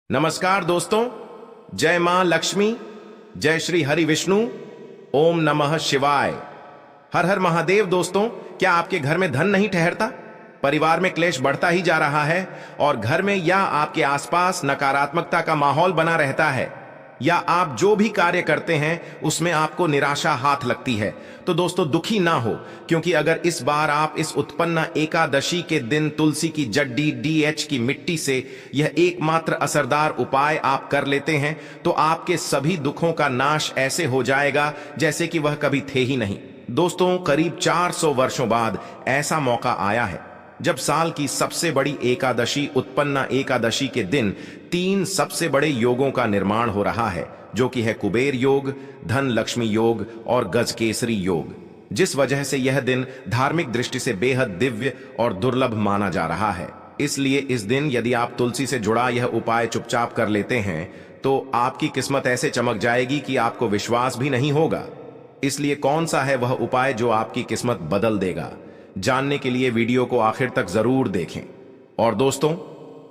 नमस्कार दोस्तों। जय मां लक्ष्मी, जय श्री हरि विष्णु, ओम नमः शिवाय। हर हर महादेव। दोस्तों, क्या आपके घर में धन नहीं ठहरता? परिवार में क्लेश बढ़ता ही जा रहा है और घर में या आपके आसपास नकारात्मकता का माहौल बना रहता है, या आप जो भी कार्य करते हैं उसमें आपको निराशा हाथ लगती है, तो दोस्तों दुखी ना हो, क्योंकि अगर इस बार आप इस उत्पन्ना एकादशी के दिन तुलसी की जड्डी DH की मिट्टी से यह एकमात्र असरदार उपाय आप कर लेते हैं तो आपके सभी दुखों का नाश ऐसे हो जाएगा जैसे कि वह कभी थे ही नहीं। दोस्तों, करीब 400 वर्षों बाद ऐसा मौका आया है जब साल की सबसे बड़ी एकादशी उत्पन्ना एकादशी के दिन 3 सबसे बड़े योगों का निर्माण हो रहा है, जो कि है कुबेर योग, धन लक्ष्मी योग और गजकेसरी योग, जिस वजह से यह दिन धार्मिक दृष्टि से बेहद दिव्य और दुर्लभ माना जा रहा है। इसलिए इस दिन यदि आप तुलसी से जुड़ा यह उपाय चुपचाप कर लेते हैं तो आपकी किस्मत ऐसे चमक जाएगी कि आपको विश्वास भी नहीं होगा। इसलिए कौन सा है वह उपाय जो आपकी किस्मत बदल देगा, जानने के लिए वीडियो को आखिर तक जरूर देखें। और दोस्तों,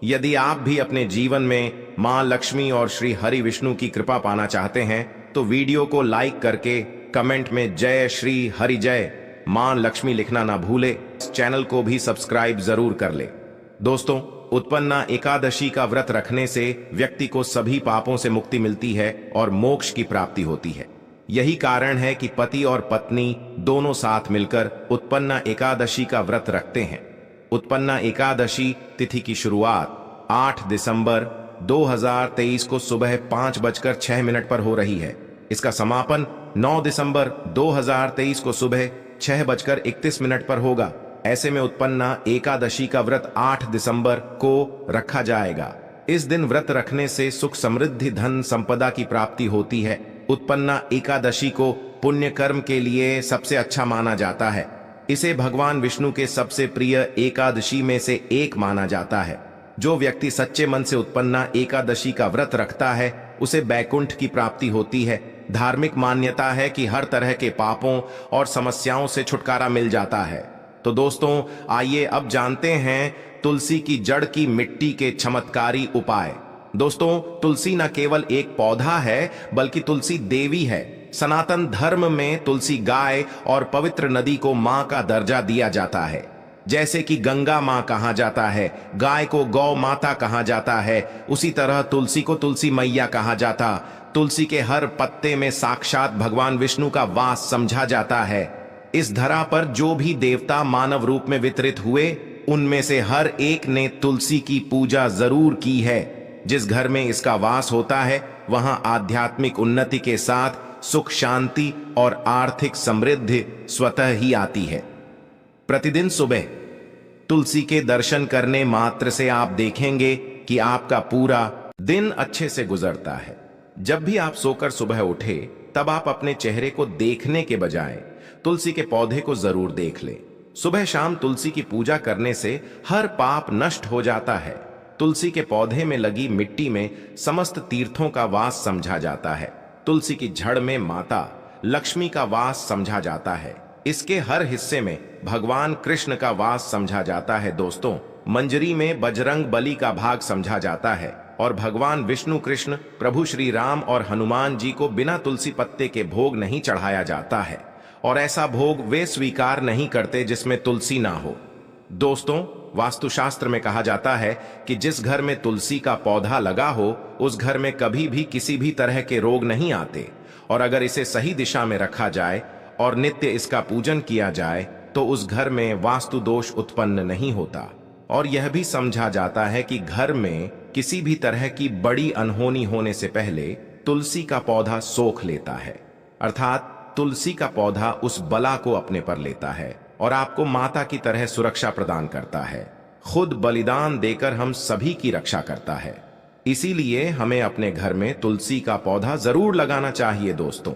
यदि आप भी अपने जीवन में मां लक्ष्मी और श्री हरि विष्णु की कृपा पाना चाहते हैं तो वीडियो को लाइक करके कमेंट में जय श्री हरि जय मां लक्ष्मी लिखना ना भूले। इस चैनल को भी सब्सक्राइब जरूर कर ले। दोस्तों, उत्पन्ना एकादशी का व्रत रखने से व्यक्ति को सभी पापों से मुक्ति मिलती है और मोक्ष की प्राप्ति होती है। यही कारण है कि पति और पत्नी दोनों साथ मिलकर उत्पन्ना एकादशी का व्रत रखते हैं। उत्पन्ना एकादशी तिथि की शुरुआत 8 दिसंबर 2023 को सुबह 5:06 पर हो रही है। इसका समापन 9 दिसंबर 2023 को सुबह 6:31 पर होगा। ऐसे में उत्पन्ना एकादशी का व्रत 8 दिसंबर को रखा जाएगा। इस दिन व्रत रखने से सुख समृद्धि धन संपदा की प्राप्ति होती है। उत्पन्ना एकादशी को पुण्य कर्म के लिए सबसे अच्छा माना जाता है। इसे भगवान विष्णु के सबसे प्रिय एकादशी में से एक माना जाता है। जो व्यक्ति सच्चे मन से उत्पन्ना एकादशी का व्रत रखता है उसे बैकुंठ की प्राप्ति होती है। धार्मिक मान्यता है कि हर तरह के पापों और समस्याओं से छुटकारा मिल जाता है। तो दोस्तों, आइए अब जानते हैं तुलसी की जड़ की मिट्टी के चमत्कारी उपाय। दोस्तों, तुलसी न केवल एक पौधा है बल्कि तुलसी देवी है। सनातन धर्म में तुलसी गाय और पवित्र नदी को मां का दर्जा दिया जाता है। जैसे कि गंगा मां कहा जाता है, गाय को गौ माता कहा जाता है, उसी तरह तुलसी को तुलसी मैया कहा जाता। तुलसी के हर पत्ते में साक्षात भगवान विष्णु का वास समझा जाता है। इस धरा पर जो भी देवता मानव रूप में वितरित हुए उनमें से हर एक ने तुलसी की पूजा जरूर की है। जिस घर में इसका वास होता है वहां आध्यात्मिक उन्नति के साथ सुख शांति और आर्थिक समृद्धि स्वतः ही आती है। प्रतिदिन सुबह तुलसी के दर्शन करने मात्र से आप देखेंगे कि आपका पूरा दिन अच्छे से गुजरता है। जब भी आप सोकर सुबह उठे तब आप अपने चेहरे को देखने के बजाय तुलसी के पौधे को जरूर देख लें। सुबह शाम तुलसी की पूजा करने से हर पाप नष्ट हो जाता है। तुलसी के पौधे में लगी मिट्टी में समस्त तीर्थों का वास समझा जाता है। तुलसी की जड़ में माता लक्ष्मी का वास समझा जाता है। इसके हर हिस्से में भगवान कृष्ण का वास समझा जाता है। दोस्तों, मंजरी में बजरंग बली का भाग समझा जाता है और भगवान विष्णु कृष्ण प्रभु श्री राम और हनुमान जी को बिना तुलसी पत्ते के भोग नहीं चढ़ाया जाता है, और ऐसा भोग वे स्वीकार नहीं करते जिसमें तुलसी ना हो। दोस्तों, वास्तुशास्त्र में कहा जाता है कि जिस घर में तुलसी का पौधा लगा हो उस घर में कभी भी किसी भी तरह के रोग नहीं आते, और अगर इसे सही दिशा में रखा जाए और नित्य इसका पूजन किया जाए तो उस घर में वास्तु दोष उत्पन्न नहीं होता। और यह भी समझा जाता है कि घर में किसी भी तरह की बड़ी अनहोनी होने से पहले तुलसी का पौधा सोख लेता है, अर्थात तुलसी का पौधा उस बला को अपने पर लेता है और आपको माता की तरह सुरक्षा प्रदान करता है। खुद बलिदान देकर हम सभी की रक्षा करता है। इसीलिए हमें अपने घर में तुलसी का पौधा जरूर लगाना चाहिए। दोस्तों,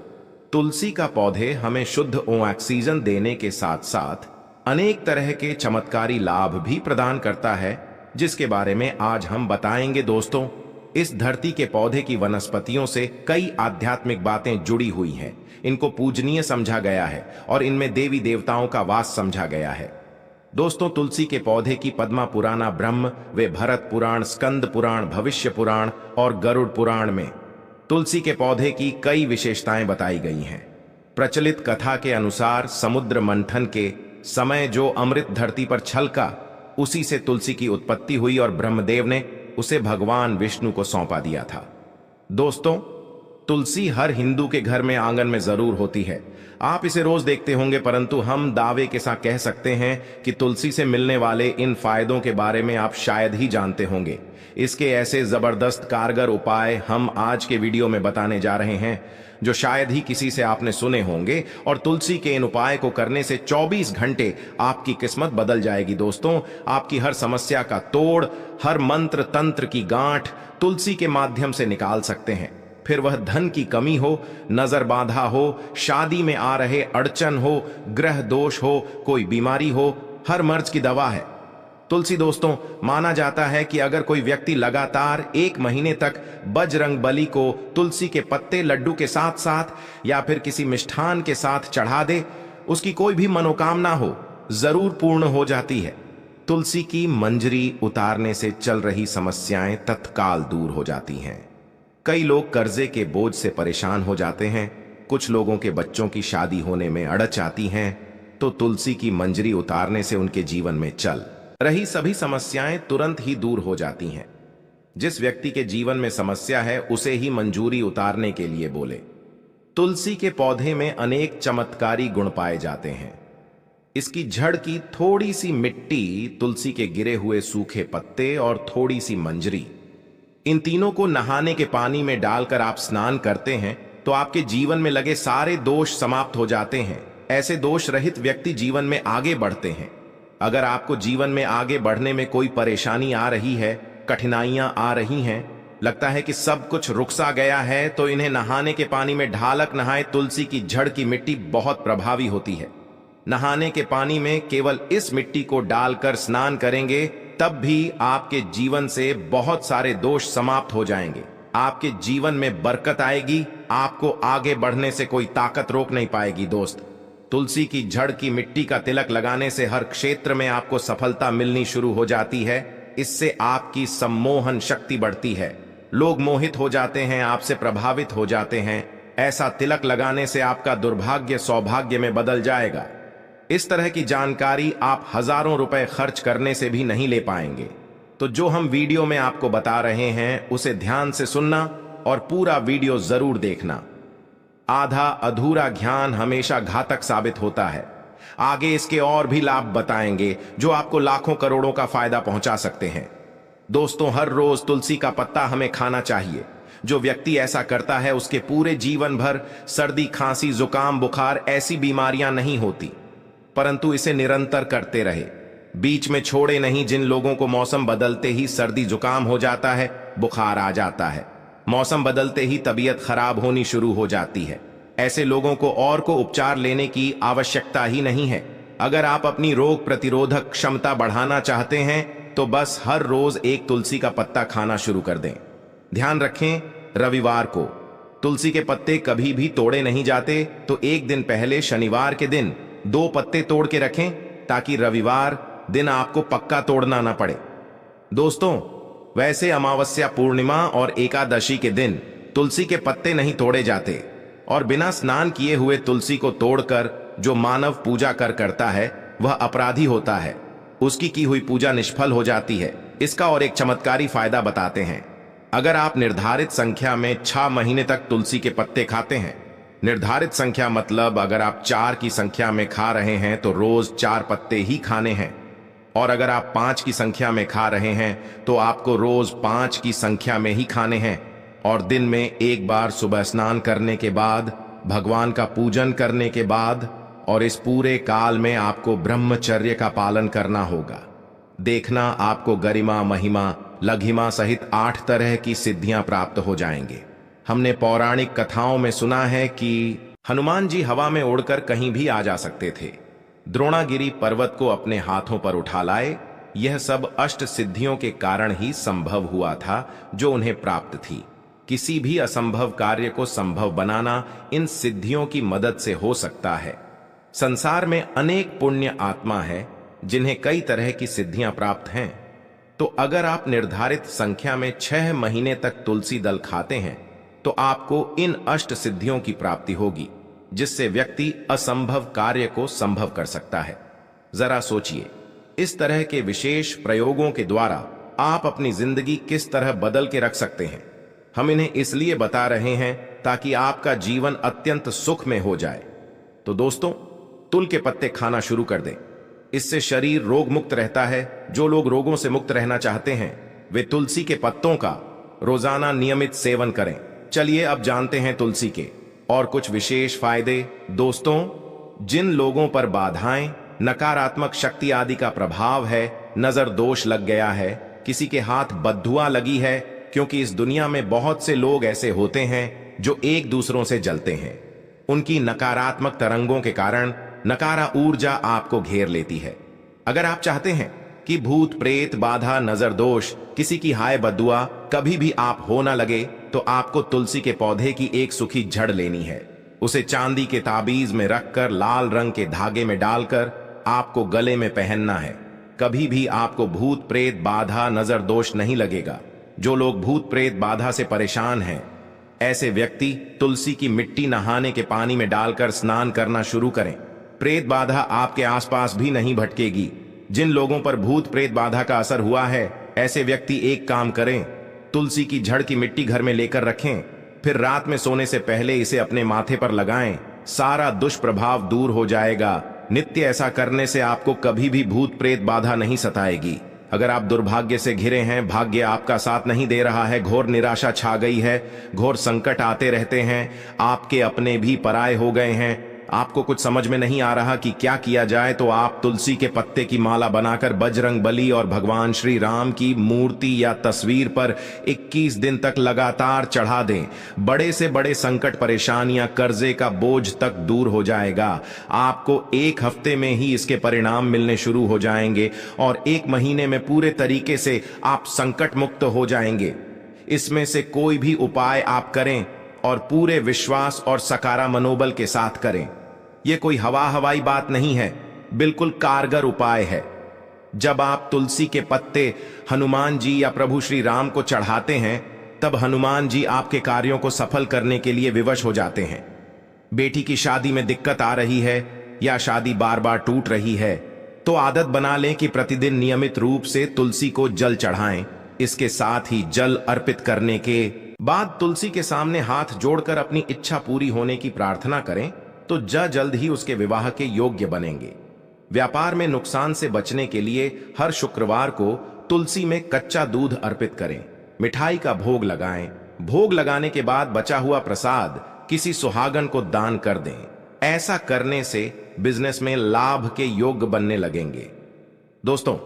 तुलसी का पौधे हमें शुद्ध ऑक्सीजन देने के साथ साथ अनेक तरह के चमत्कारी लाभ भी प्रदान करता है, जिसके बारे में आज हम बताएंगे। दोस्तों, इस धरती के पौधे की वनस्पतियों से कई आध्यात्मिक बातें जुड़ी हुई हैं। इनको पूजनीय समझा गया है और इनमें देवी देवताओं का वास समझा गया है। दोस्तों, तुलसी के पौधे की पद्मा पुराना, ब्रह्म व भरत पुराण, स्कंद पुराण, भविष्य पुराण और गरुड़ पुराण में तुलसी के पौधे की कई विशेषताएं बताई गई हैं। प्रचलित कथा के अनुसार समुद्र मंथन के समय जो अमृत धरती पर छलका, उसी से तुलसी की उत्पत्ति हुई और ब्रह्मदेव ने उसे भगवान विष्णु को सौंपा दिया था। दोस्तों, तुलसी हर हिंदू के घर में आंगन में जरूर होती है। आप इसे रोज देखते होंगे, परंतु हम दावे के साथ कह सकते हैं कि तुलसी से मिलने वाले इन फायदों के बारे में आप शायद ही जानते होंगे। इसके ऐसे जबरदस्त कारगर उपाय हम आज के वीडियो में बताने जा रहे हैं जो शायद ही किसी से आपने सुने होंगे, और तुलसी के इन उपाय को करने से 24 घंटे आपकी किस्मत बदल जाएगी। दोस्तों, आपकी हर समस्या का तोड़, हर मंत्र तंत्र की गांठ तुलसी के माध्यम से निकाल सकते हैं। फिर वह धन की कमी हो, नजर बाधा हो, शादी में आ रहे अड़चन हो, ग्रह दोष हो, कोई बीमारी हो, हर मर्ज की दवा है तुलसी। दोस्तों, माना जाता है कि अगर कोई व्यक्ति लगातार 1 महीने तक बजरंग बली को तुलसी के पत्ते लड्डू के साथ साथ या फिर किसी मिष्ठान के साथ चढ़ा दे, उसकी कोई भी मनोकामना हो जरूर पूर्ण हो जाती है। तुलसी की मंजरी उतारने से चल रही समस्याएं तत्काल दूर हो जाती हैं। कई लोग कर्जे के बोझ से परेशान हो जाते हैं, कुछ लोगों के बच्चों की शादी होने में अड़च आती हैं, तो तुलसी की मंजरी उतारने से उनके जीवन में चल रही सभी समस्याएं तुरंत ही दूर हो जाती हैं। जिस व्यक्ति के जीवन में समस्या है उसे ही मंजूरी उतारने के लिए बोले। तुलसी के पौधे में अनेक चमत्कारी गुण पाए जाते हैं। इसकी जड़ की थोड़ी सी मिट्टी, तुलसी के गिरे हुए सूखे पत्ते और थोड़ी सी मंजरी, इन तीनों को नहाने के पानी में डालकर आप स्नान करते हैं तो आपके जीवन में लगे सारे दोष समाप्त हो जाते हैं। ऐसे दोष रहित व्यक्ति जीवन में आगे बढ़ते हैं। अगर आपको जीवन में आगे बढ़ने में कोई परेशानी आ रही है, कठिनाइयां आ रही हैं, लगता है कि सब कुछ रुक सा गया है, तो इन्हें नहाने के पानी में ढालक नहाए। तुलसी की जड़ की मिट्टी बहुत प्रभावी होती है। नहाने के पानी में केवल इस मिट्टी को डालकर स्नान करेंगे, तब भी आपके जीवन से बहुत सारे दोष समाप्त हो जाएंगे। आपके जीवन में बरकत आएगी, आपको आगे बढ़ने से कोई ताकत रोक नहीं पाएगी। दोस्त, तुलसी की जड़ की मिट्टी का तिलक लगाने से हर क्षेत्र में आपको सफलता मिलनी शुरू हो जाती है। इससे आपकी सम्मोहन शक्ति बढ़ती है, लोग मोहित हो जाते हैं, आपसे प्रभावित हो जाते हैं। ऐसा तिलक लगाने से आपका दुर्भाग्य सौभाग्य में बदल जाएगा। इस तरह की जानकारी आप हजारों रुपए खर्च करने से भी नहीं ले पाएंगे। तो जो हम वीडियो में आपको बता रहे हैं उसे ध्यान से सुनना और पूरा वीडियो जरूर देखना। आधा अधूरा ज्ञान हमेशा घातक साबित होता है। आगे इसके और भी लाभ बताएंगे जो आपको लाखों करोड़ों का फायदा पहुंचा सकते हैं। दोस्तों, हर रोज तुलसी का पत्ता हमें खाना चाहिए। जो व्यक्ति ऐसा करता है उसके पूरे जीवन भर सर्दी, खांसी, जुकाम, बुखार ऐसी बीमारियां नहीं होती, परंतु इसे निरंतर करते रहे, बीच में छोड़े नहीं। जिन लोगों को मौसम बदलते ही सर्दी जुकाम हो जाता है, बुखार आ जाता है, मौसम बदलते ही तबीयत खराब होनी शुरू हो जाती है, ऐसे लोगों को और को उपचार लेने की आवश्यकता ही नहीं है। अगर आप अपनी रोग प्रतिरोधक क्षमता बढ़ाना चाहते हैं तो बस हर रोज एक तुलसी का पत्ता खाना शुरू कर दें। ध्यान रखें, रविवार को तुलसी के पत्ते कभी भी तोड़े नहीं जाते, तो एक दिन पहले शनिवार के दिन 2 पत्ते तोड़ के रखें ताकि रविवार दिन आपको पक्का तोड़ना ना पड़े। दोस्तों, वैसे अमावस्या, पूर्णिमा और एकादशी के दिन तुलसी के पत्ते नहीं तोड़े जाते, और बिना स्नान किए हुए तुलसी को तोड़कर जो मानव पूजा करता है वह अपराधी होता है। उसकी की हुई पूजा निष्फल हो जाती है। इसका और एक चमत्कारी फायदा बताते हैं। अगर आप निर्धारित संख्या में 6 महीने तक तुलसी के पत्ते खाते हैं, निर्धारित संख्या मतलब अगर आप 4 की संख्या में खा रहे हैं तो रोज 4 पत्ते ही खाने हैं, और अगर आप 5 की संख्या में खा रहे हैं तो आपको रोज 5 की संख्या में ही खाने हैं, और दिन में एक बार सुबह स्नान करने के बाद, भगवान का पूजन करने के बाद, और इस पूरे काल में आपको ब्रह्मचर्य का पालन करना होगा। देखना, आपको गरिमा, महिमा, लघिमा सहित 8 तरह की सिद्धियां प्राप्त हो जाएंगे। हमने पौराणिक कथाओं में सुना है कि हनुमान जी हवा में उड़कर कहीं भी आ जा सकते थे, द्रोणागिरी पर्वत को अपने हाथों पर उठा लाए। यह सब अष्ट सिद्धियों के कारण ही संभव हुआ था जो उन्हें प्राप्त थी। किसी भी असंभव कार्य को संभव बनाना इन सिद्धियों की मदद से हो सकता है। संसार में अनेक पुण्य आत्मा है जिन्हें कई तरह की सिद्धियां प्राप्त हैं। तो अगर आप निर्धारित संख्या में 6 महीने तक तुलसी दल खाते हैं तो आपको इन अष्ट सिद्धियों की प्राप्ति होगी, जिससे व्यक्ति असंभव कार्य को संभव कर सकता है। जरा सोचिए, इस तरह के विशेष प्रयोगों के द्वारा आप अपनी जिंदगी किस तरह बदल के रख सकते हैं। हम इन्हें इसलिए बता रहे हैं ताकि आपका जीवन अत्यंत सुख में हो जाए। तो दोस्तों, तुल के पत्ते खाना शुरू कर दें। इससे शरीर रोग मुक्त रहता है। जो लोग रोगों से मुक्त रहना चाहते हैं वे तुलसी के पत्तों का रोजाना नियमित सेवन करें। चलिए अब जानते हैं तुलसी के और कुछ विशेष फायदे। दोस्तों, जिन लोगों पर बाधाएं, नकारात्मक शक्ति आदि का प्रभाव है, नजर दोष लग गया है, किसी के हाथ बद्दुआ लगी है, क्योंकि इस दुनिया में बहुत से लोग ऐसे होते हैं जो एक दूसरों से जलते हैं। उनकी नकारात्मक तरंगों के कारण नकारा ऊर्जा आपको घेर लेती है। अगर आप चाहते हैं कि भूत प्रेत बाधा नजर दोष किसी की हाय बद्दुआ कभी भी आप हो ना लगे, तो आपको तुलसी के पौधे की एक सूखी जड़ लेनी है। उसे चांदी के ताबीज में रखकर लाल रंग के धागे में डालकर आपको गले में पहनना है। कभी भी आपको भूत प्रेत बाधा नजर दोष नहीं लगेगा। जो लोग भूत प्रेत बाधा से परेशान हैं, ऐसे व्यक्ति तुलसी की मिट्टी नहाने के पानी में डालकर स्नान करना शुरू करें। प्रेत बाधा आपके आसपास भी नहीं भटकेगी। जिन लोगों पर भूत प्रेत बाधा का असर हुआ है, ऐसे व्यक्ति एक काम करें, तुलसी की जड़ की मिट्टी घर में लेकर रखें, फिर रात में सोने से पहले इसे अपने माथे पर लगाएं। सारा दुष्प्रभाव दूर हो जाएगा। नित्य ऐसा करने से आपको कभी भी भूत प्रेत बाधा नहीं सताएगी। अगर आप दुर्भाग्य से घिरे हैं, भाग्य आपका साथ नहीं दे रहा है, घोर निराशा छा गई है, घोर संकट आते रहते हैं, आपके अपने भी पराये हो गए हैं, आपको कुछ समझ में नहीं आ रहा कि क्या किया जाए, तो आप तुलसी के पत्ते की माला बनाकर बजरंग बली और भगवान श्री राम की मूर्ति या तस्वीर पर 21 दिन तक लगातार चढ़ा दें। बड़े से बड़े संकट, परेशानियां, कर्जे का बोझ तक दूर हो जाएगा। आपको 1 हफ्ते में ही इसके परिणाम मिलने शुरू हो जाएंगे और 1 महीने में पूरे तरीके से आप संकट मुक्त हो जाएंगे। इसमें से कोई भी उपाय आप करें और पूरे विश्वास और सकारात्मक मनोबल के साथ करें। यह कोई हवाई बात नहीं है, बिल्कुल कारगर उपाय है। जब आप तुलसी के पत्ते हनुमान जी या प्रभु श्री राम को चढ़ाते हैं, तब हनुमान जी आपके कार्यों को सफल करने के लिए विवश हो जाते हैं। बेटी की शादी में दिक्कत आ रही है या शादी बार बार टूट रही है, तो आदत बना लें कि प्रतिदिन नियमित रूप से तुलसी को जल चढ़ाएं। इसके साथ ही जल अर्पित करने के बाद तुलसी के सामने हाथ जोड़कर अपनी इच्छा पूरी होने की प्रार्थना करें, तो जल्द ही उसके विवाह के योग्य बनेंगे। व्यापार में नुकसान से बचने के लिए हर शुक्रवार को तुलसी में कच्चा दूध अर्पित करें, मिठाई का भोग लगाएं। भोग लगाने के बाद बचा हुआ प्रसाद किसी सुहागन को दान कर दें। ऐसा करने से बिजनेस में लाभ के योग्य बनने लगेंगे। दोस्तों,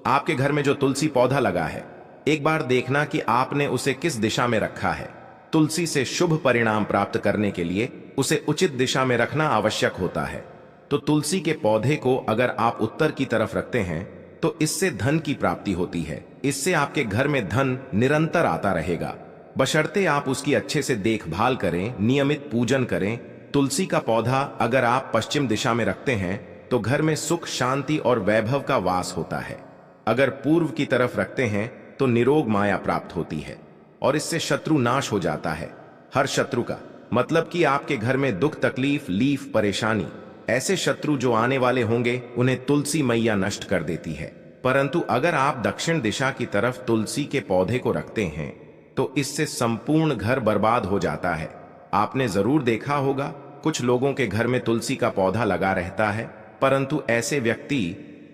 आपके घर में जो तुलसी पौधा लगा है, एक बार देखना कि आपने उसे किस दिशा में रखा है। तुलसी से शुभ परिणाम प्राप्त करने के लिए उसे उचित दिशा में रखना आवश्यक होता है। तो तुलसी के पौधे को अगर आप उत्तर की तरफ रखते हैं तो इससे धन की प्राप्ति होती है। इससे आपके घर में धन निरंतर आता रहेगा, बशर्ते आप उसकी अच्छे से देखभाल करें, नियमित पूजन करें। तुलसी का पौधा अगर आप पश्चिम दिशा में रखते हैं तो घर में सुख, शांति और वैभव का वास होता है। अगर पूर्व की तरफ रखते हैं तो निरोग माया प्राप्त होती है और इससे शत्रु नाश हो जाता है। हर शत्रु का मतलब कि आपके घर में दुख, तकलीफ, लीफ, परेशानी, ऐसे शत्रु जो आने वाले होंगे, उन्हें तुलसी मैया नष्ट कर देती है। परंतु अगर आप दक्षिण दिशा की तरफ तुलसी के पौधे को रखते हैं तो इससे संपूर्ण घर बर्बाद हो जाता है। आपने जरूर देखा होगा, कुछ लोगों के घर में तुलसी का पौधा लगा रहता है, परंतु ऐसे व्यक्ति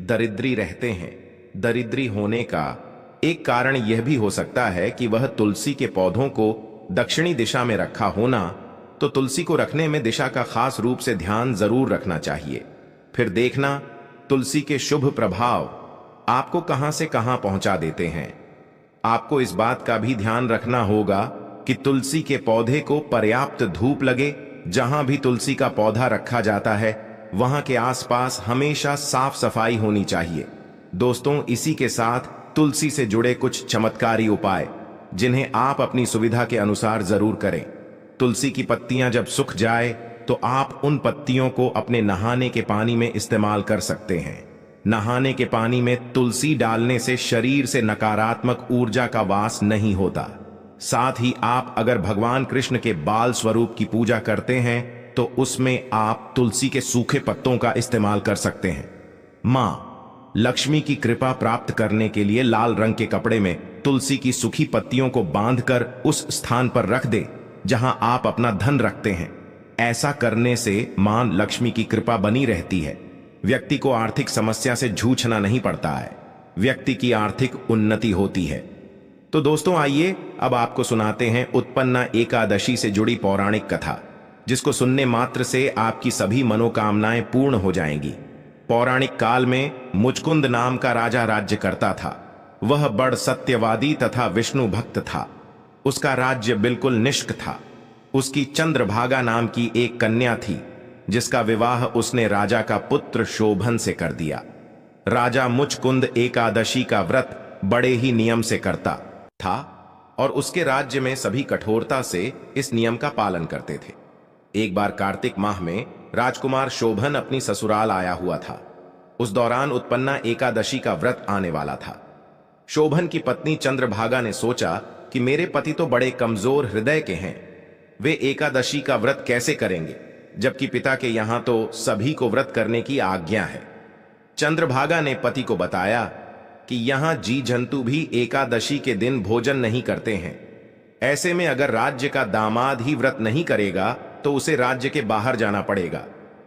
दरिद्री रहते हैं। दरिद्री होने का एक कारण यह भी हो सकता है कि वह तुलसी के पौधों को दक्षिणी दिशा में रखा होना। तो तुलसी को रखने में दिशा का खास रूप से ध्यान जरूर रखना चाहिए। फिर देखना तुलसी के शुभ प्रभाव आपको कहां से कहां पहुंचा देते हैं। आपको इस बात का भी ध्यान रखना होगा कि तुलसी के पौधे को पर्याप्त धूप लगे। जहां भी तुलसी का पौधा रखा जाता है वहां के आसपास हमेशा साफ सफाई होनी चाहिए। दोस्तों, इसी के साथ तुलसी से जुड़े कुछ चमत्कारी उपाय जिन्हें आप अपनी सुविधा के अनुसार जरूर करें। तुलसी की पत्तियां जब सूख जाए तो आप उन पत्तियों को अपने नहाने के पानी में इस्तेमाल कर सकते हैं। नहाने के पानी में तुलसी डालने से शरीर से नकारात्मक ऊर्जा का वास नहीं होता। साथ ही आप अगर भगवान कृष्ण के बाल स्वरूप की पूजा करते हैं तो उसमें आप तुलसी के सूखे पत्तों का इस्तेमाल कर सकते हैं। मां लक्ष्मी की कृपा प्राप्त करने के लिए लाल रंग के कपड़े में तुलसी की सूखी पत्तियों को बांधकर उस स्थान पर रख दे जहां आप अपना धन रखते हैं। ऐसा करने से मां लक्ष्मी की कृपा बनी रहती है। व्यक्ति को आर्थिक समस्या से जूझना नहीं पड़ता है, व्यक्ति की आर्थिक उन्नति होती है। तो दोस्तों आइए अब आपको सुनाते हैं उत्पन्ना एकादशी से जुड़ी पौराणिक कथा, जिसको सुनने मात्र से आपकी सभी मनोकामनाएं पूर्ण हो जाएंगी। पौराणिक काल में मुचकुंद नाम का राजा राज्य करता था। वह बड़ सत्यवादी तथा विष्णु भक्त था। उसका राज्य बिल्कुल निष्क था। उसकी चंद्रभागा नाम की एक कन्या थी, जिसका विवाह उसने राजा का पुत्र शोभन से कर दिया। राजा मुचकुंद एकादशी का व्रत बड़े ही नियम से करता था और उसके राज्य में सभी कठोरता से इस नियम का पालन करते थे। एक बार कार्तिक माह में राजकुमार शोभन अपनी ससुराल आया हुआ था। उस दौरान उत्पन्ना एकादशी का व्रत आने वाला था। शोभन की पत्नी चंद्रभागा ने सोचा कि मेरे पति तो बड़े कमजोर हृदय के हैं, वे एकादशी का व्रत कैसे करेंगे, जबकि पिता के यहां तो सभी को व्रत करने की आज्ञा है। चंद्रभागा ने पति को बताया कि यहां जी जंतु भी एकादशी के दिन भोजन नहीं करते हैं। ऐसे में अगर राज्य का दामाद ही व्रत नहीं करेगा तो उसे राज्य के बाहर जाना पड़ेगा।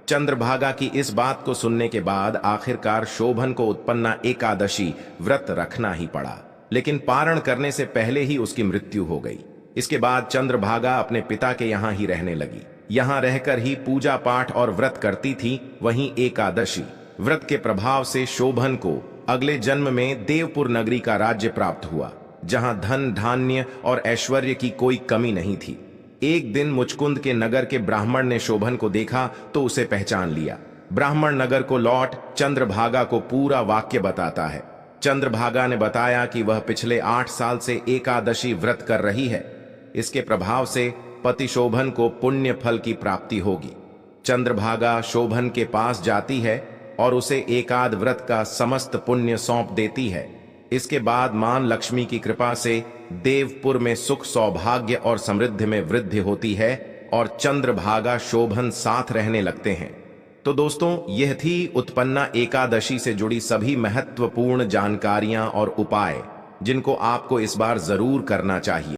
चंद्रभागा की इस बात को सुनने के बाद आखिरकार शोभन को उत्पन्ना एकादशी व्रत रखना ही पड़ा, लेकिन पारण करने से पहले ही उसकी मृत्यु हो गई। इसके बाद चंद्रभागा अपने पिता के यहां ही रहने लगी। यहां रहकर ही पूजा पाठ और व्रत करती थी। वहीं एकादशी व्रत के प्रभाव से शोभन को अगले जन्म में देवपुर नगरी का राज्य प्राप्त हुआ, जहां धन धान्य और ऐश्वर्य की कोई कमी नहीं थी। एक दिन मुचकुंद के नगर के ब्राह्मण ने शोभन को देखा तो उसे पहचान लिया। ब्राह्मण नगर को लौट चंद्रभागा को पूरा वाक्य बताता है। चंद्रभागा ने बताया कि वह पिछले 8 साल से एकादशी व्रत कर रही है। इसके प्रभाव से पति शोभन को पुण्य फल की प्राप्ति होगी। चंद्रभागा शोभन के पास जाती है और उसे एकाद व्रत का समस्त पुण्य सौंप देती है। इसके बाद मां लक्ष्मी की कृपा से देवपुर में सुख सौभाग्य और समृद्धि में वृद्धि होती है और चंद्रभागा शोभन साथ रहने लगते हैं। तो दोस्तों यह थी उत्पन्ना एकादशी से जुड़ी सभी महत्वपूर्ण जानकारियां और उपाय, जिनको आपको इस बार जरूर करना चाहिए।